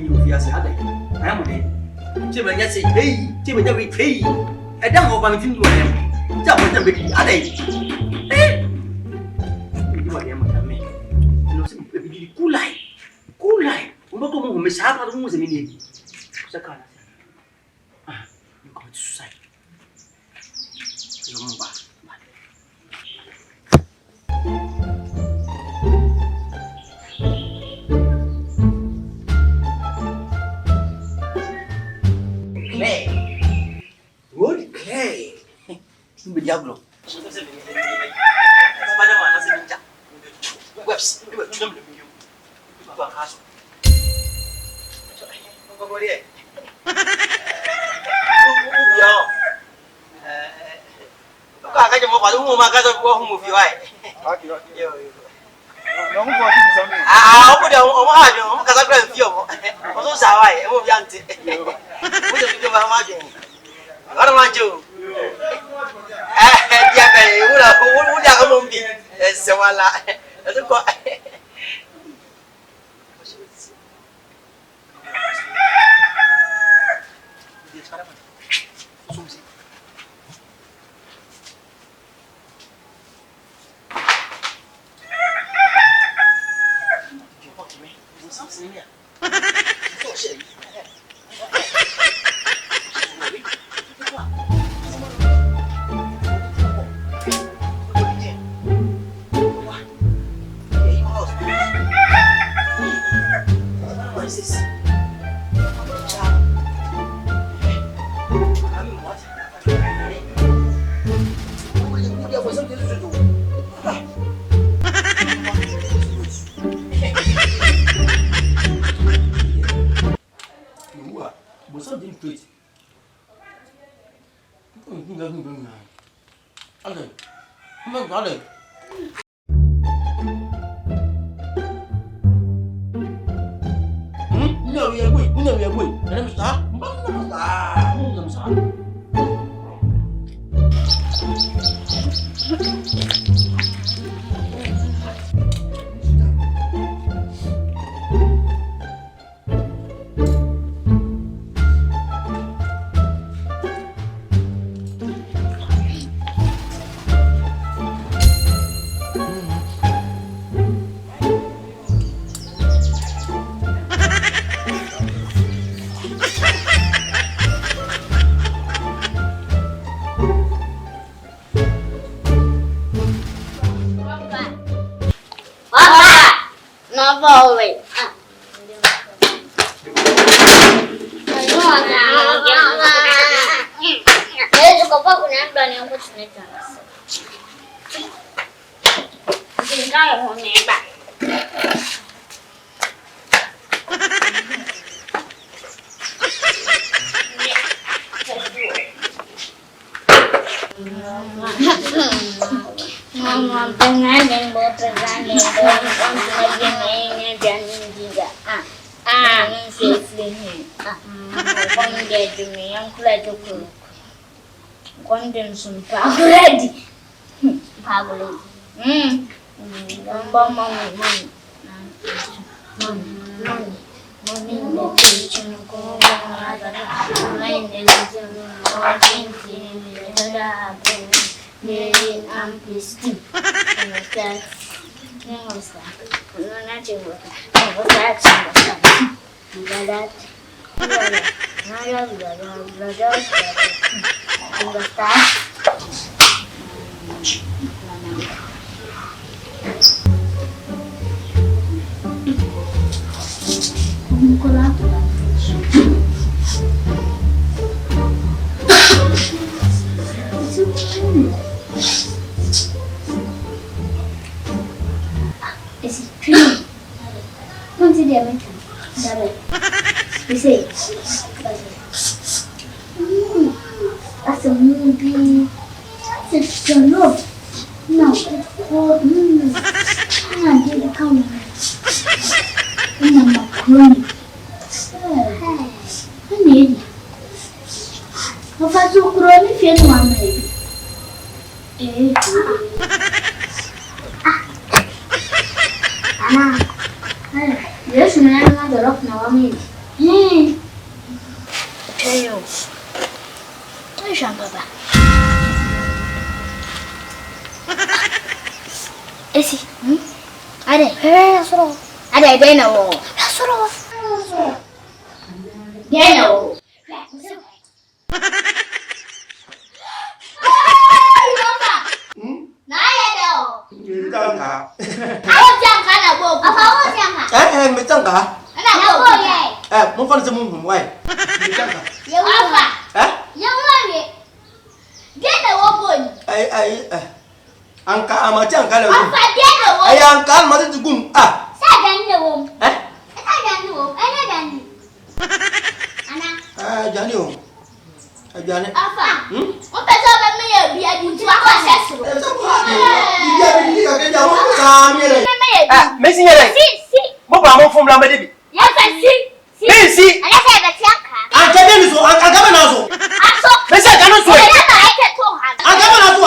you fear say ade I am dey che me nya say hey che me nya we hey e da mo ba mi tin do dem ja mo nya be di ade you wa dem ma me no se be di kulai uno to mo me sa pa mo se mi ni sa kana you commit suicide no mo ba Clay. Ini diablo. Pada mana sih minta? Webs, ini buat cuma Beyou. Itu buat kasus. Kau boleh? Yo. Kau akan cuma pada umum makan tu buat umum viewai. Okey. Yo. Kamu buat apa sini? Aku dia umum aja, umum kasar kau view. Kau tu sawai, umum jangan. Mungkin kita bahas macam. Orang maju. Dia kayak udah kamu mungkin sewala. Itu kok. Dia sekarang mana? Sumsi. Dia kok gini? Ini sama sini ya? Itu sih. Some already. Probably. That's a movie. That's a love. No, it's called I didn't come. I'm macaroni. I need it. If I do macaroni, if you want maybe. Anna. Yes, man, I'm not the rock now. I mean. Beyou. Where's your papa? Esi. Ada. Ada dena wo. Dena wo. Muốn con sẽ muốn quay. Angka ama jangan kalau. Ayah angka masa cukup. Jangan jangan. Messi ni lah. Mau bangun form lama dia. Messi. Angka dia ni so, angka mana so? Messi angka mana so? Angka mana so?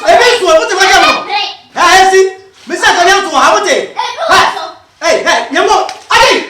Messi so, apa tu macam mana? Messi, Messi angka mana so? Apa tu? Yang mau? Hey,